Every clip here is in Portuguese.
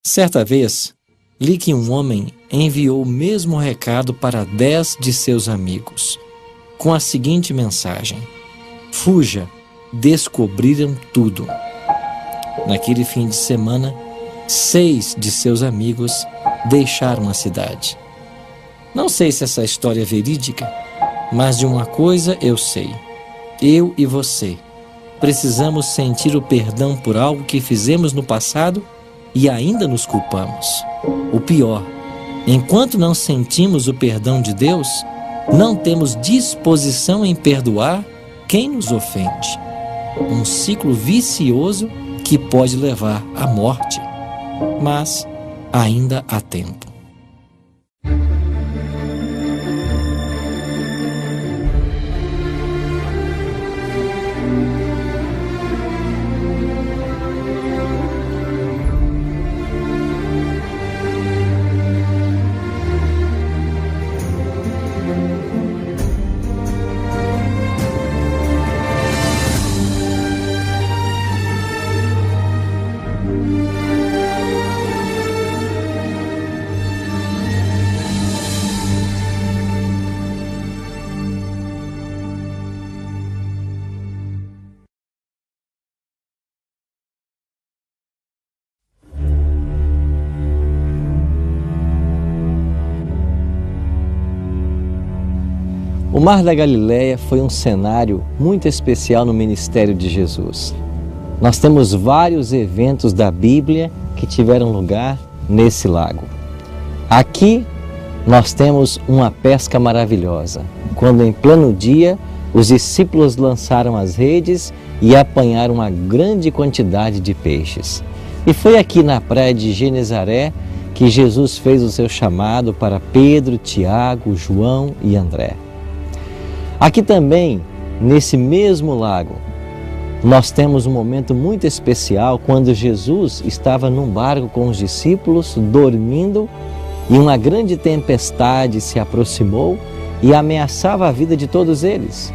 Certa vez, li que um homem enviou o mesmo recado para 10 de seus amigos, com a seguinte mensagem: fuja, descobriram tudo. Naquele fim de semana, 6 de seus amigos deixaram a cidade. Não sei se essa história é verídica, mas de uma coisa eu sei: eu e você precisamos sentir o perdão por algo que fizemos no passado e ainda nos culpamos. O pior, enquanto não sentimos o perdão de Deus, não temos disposição em perdoar quem nos ofende. Um ciclo vicioso que pode levar à morte, mas ainda há tempo. O Mar da Galileia foi um cenário muito especial no ministério de Jesus. Nós temos vários eventos da Bíblia que tiveram lugar nesse lago. Aqui nós temos uma pesca maravilhosa, quando em pleno dia os discípulos lançaram as redes e apanharam uma grande quantidade de peixes. E foi aqui na praia de Genezaré que Jesus fez o seu chamado para Pedro, Tiago, João e André. Aqui também, nesse mesmo lago, nós temos um momento muito especial quando Jesus estava num barco com os discípulos dormindo e uma grande tempestade se aproximou e ameaçava a vida de todos eles.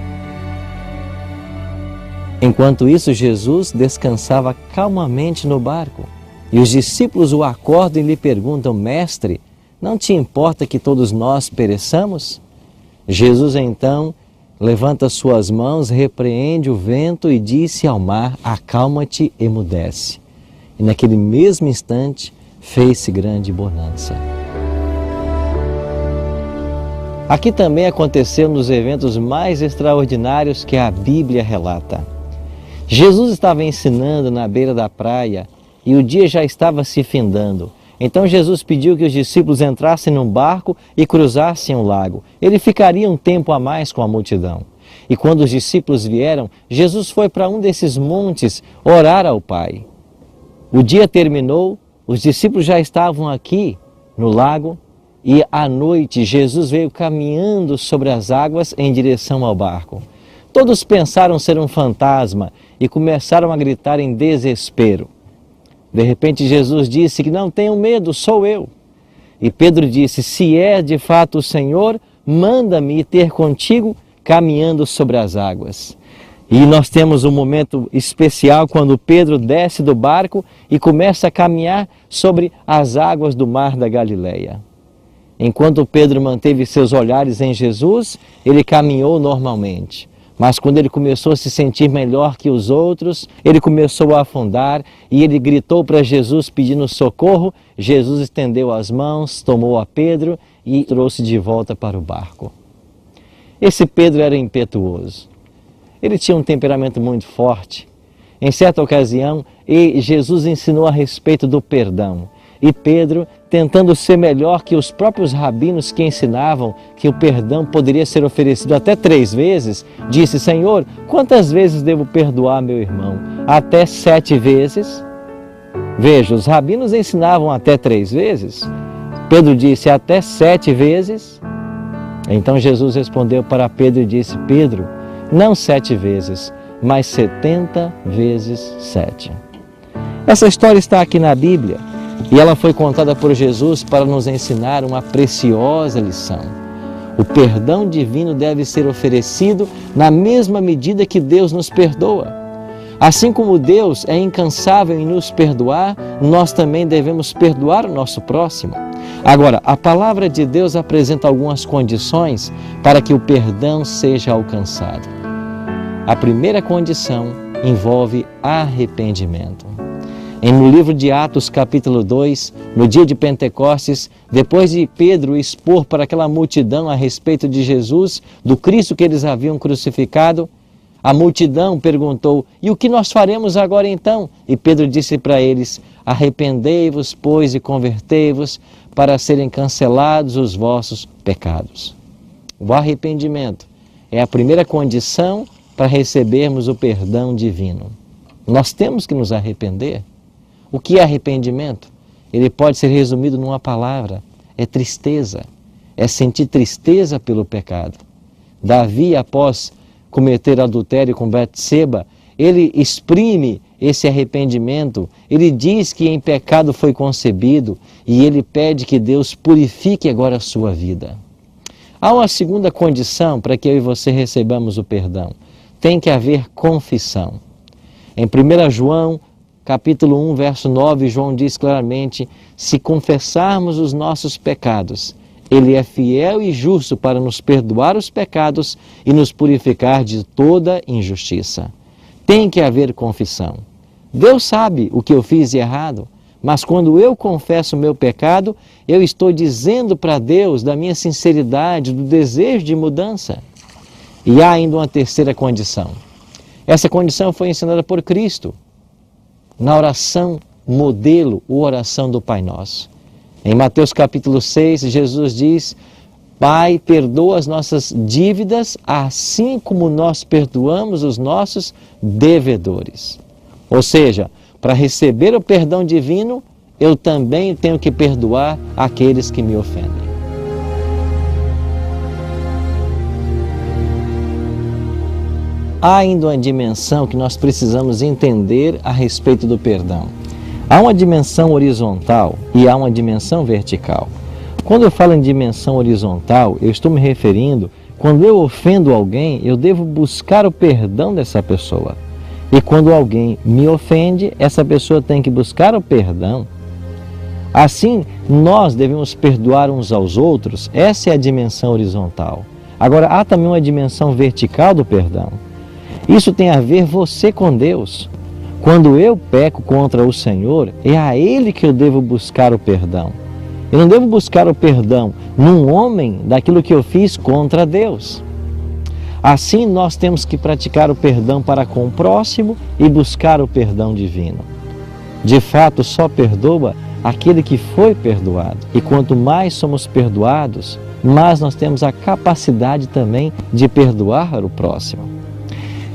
Enquanto isso, Jesus descansava calmamente no barco e os discípulos o acordam e lhe perguntam: Mestre, não te importa que todos nós pereçamos? Jesus então levanta suas mãos, repreende o vento e disse ao mar: acalma-te, emudece. E naquele mesmo instante fez-se grande bonança. Aqui também aconteceu um dos eventos mais extraordinários que a Bíblia relata. Jesus estava ensinando na beira da praia e o dia já estava se findando. Então Jesus pediu que os discípulos entrassem num barco e cruzassem o lago. Ele ficaria um tempo a mais com a multidão. E quando os discípulos vieram, Jesus foi para um desses montes orar ao Pai. O dia terminou, os discípulos já estavam aqui no lago e à noite Jesus veio caminhando sobre as águas em direção ao barco. Todos pensaram ser um fantasma e começaram a gritar em desespero. De repente Jesus disse que não tenham medo, sou eu. E Pedro disse: se é de fato o Senhor, manda-me ter contigo caminhando sobre as águas. E nós temos um momento especial quando Pedro desce do barco e começa a caminhar sobre as águas do Mar da Galileia. Enquanto Pedro manteve seus olhares em Jesus, ele caminhou normalmente. Mas quando ele começou a se sentir melhor que os outros, ele começou a afundar e ele gritou para Jesus pedindo socorro. Jesus estendeu as mãos, tomou a Pedro e trouxe de volta para o barco. Esse Pedro era impetuoso. Ele tinha um temperamento muito forte. Em certa ocasião, Jesus ensinou a respeito do perdão. E Pedro, tentando ser melhor que os próprios rabinos que ensinavam que o perdão poderia ser oferecido até 3 vezes, disse: Senhor, quantas vezes devo perdoar meu irmão? Até 7 vezes? Veja, os rabinos ensinavam até 3 vezes. Pedro disse: até 7 vezes? Então Jesus respondeu para Pedro e disse: Pedro, não 7 vezes, mas 70 vezes 7. Essa história está aqui na Bíblia. E ela foi contada por Jesus para nos ensinar uma preciosa lição. O perdão divino deve ser oferecido na mesma medida que Deus nos perdoa. Assim como Deus é incansável em nos perdoar, nós também devemos perdoar o nosso próximo. Agora, a palavra de Deus apresenta algumas condições para que o perdão seja alcançado. A primeira condição envolve arrependimento. No livro de Atos, capítulo 2, no dia de Pentecostes, depois de Pedro expor para aquela multidão a respeito de Jesus, do Cristo que eles haviam crucificado, a multidão perguntou: e o que nós faremos agora então? E Pedro disse para eles: arrependei-vos, pois, e convertei-vos, para serem cancelados os vossos pecados. O arrependimento é a primeira condição para recebermos o perdão divino. Nós temos que nos arrepender. O que é arrependimento? Ele pode ser resumido numa palavra: é tristeza, é sentir tristeza pelo pecado. Davi, após cometer adultério com Betseba, ele exprime esse arrependimento, ele diz que em pecado foi concebido e ele pede que Deus purifique agora a sua vida. Há uma segunda condição para que eu e você recebamos o perdão: tem que haver confissão. Em 1 João, capítulo 1, verso 9, João diz claramente: se confessarmos os nossos pecados, Ele é fiel e justo para nos perdoar os pecados e nos purificar de toda injustiça. Tem que haver confissão. Deus sabe o que eu fiz de errado, mas quando eu confesso o meu pecado, eu estou dizendo para Deus da minha sinceridade, do desejo de mudança. E há ainda uma terceira condição. Essa condição foi ensinada por Cristo na oração modelo, a oração do Pai Nosso. Em Mateus capítulo 6, Jesus diz: Pai, perdoa as nossas dívidas, assim como nós perdoamos os nossos devedores. Ou seja, para receber o perdão divino, eu também tenho que perdoar aqueles que me ofendem. Há ainda uma dimensão que nós precisamos entender a respeito do perdão. Há uma dimensão horizontal e há uma dimensão vertical. Quando eu falo em dimensão horizontal, eu estou me referindo, quando eu ofendo alguém, eu devo buscar o perdão dessa pessoa. E quando alguém me ofende, essa pessoa tem que buscar o perdão. Assim, nós devemos perdoar uns aos outros, essa é a dimensão horizontal. Agora, há também uma dimensão vertical do perdão. Isso tem a ver você com Deus. Quando eu peco contra o Senhor, é a Ele que eu devo buscar o perdão. Eu não devo buscar o perdão num homem daquilo que eu fiz contra Deus. Assim, nós temos que praticar o perdão para com o próximo e buscar o perdão divino. De fato, só perdoa aquele que foi perdoado. E quanto mais somos perdoados, mais nós temos a capacidade também de perdoar o próximo.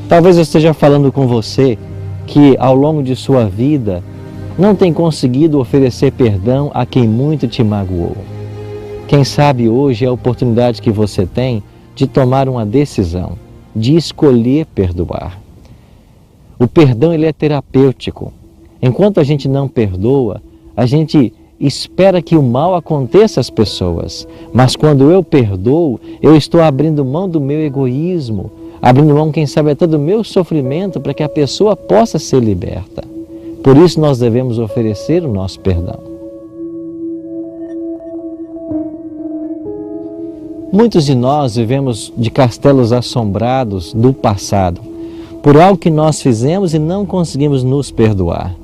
Talvez eu esteja falando com você que ao longo de sua vida não tem conseguido oferecer perdão a quem muito te magoou. Quem sabe hoje é a oportunidade que você tem de tomar uma decisão, de escolher perdoar. O perdão, ele é terapêutico. Enquanto a gente não perdoa, a gente espera que o mal aconteça às pessoas. Mas quando eu perdoo, eu estou abrindo mão do meu egoísmo, abrindo mão, quem sabe, até do meu sofrimento para que a pessoa possa ser liberta. Por isso nós devemos oferecer o nosso perdão. Muitos de nós vivemos de castelos assombrados do passado, por algo que nós fizemos e não conseguimos nos perdoar.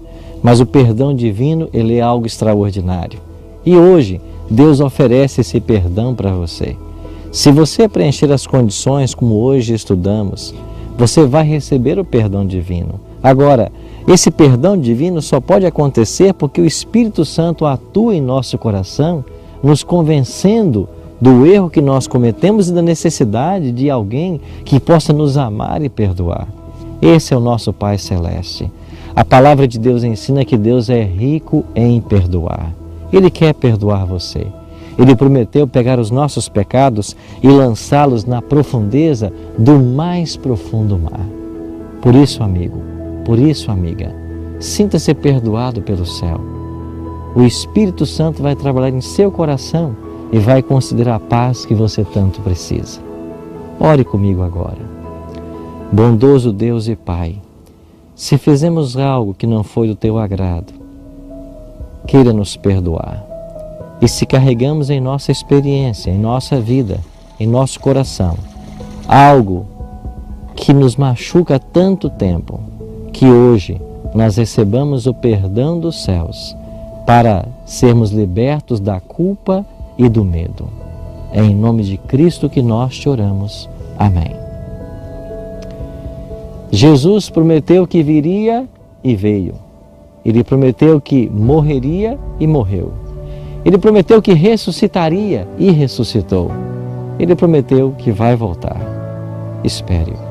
Mas o perdão divino, ele é algo extraordinário. E hoje, Deus oferece esse perdão para você. Se você preencher as condições como hoje estudamos, você vai receber o perdão divino. Agora, esse perdão divino só pode acontecer porque o Espírito Santo atua em nosso coração, nos convencendo do erro que nós cometemos e da necessidade de alguém que possa nos amar e perdoar. Esse é o nosso Pai Celeste. A palavra de Deus ensina que Deus é rico em perdoar. Ele quer perdoar você. Ele prometeu pegar os nossos pecados e lançá-los na profundeza do mais profundo mar. Por isso, amigo, por isso, amiga, sinta-se perdoado pelo céu. O Espírito Santo vai trabalhar em seu coração e vai conceder a paz que você tanto precisa. Ore comigo agora. Bondoso Deus e Pai, Se fizemos algo que não foi do teu agrado, queira nos perdoar. E se carregamos em nossa experiência, em nossa vida, em nosso coração, algo que nos machuca há tanto tempo, que hoje nós recebamos o perdão dos céus para sermos libertos da culpa e do medo. É em nome de Cristo que nós te oramos. Amém. Jesus prometeu que viria e veio. Ele prometeu que morreria e morreu. Ele prometeu que ressuscitaria e ressuscitou. Ele prometeu que vai voltar. Espere-o.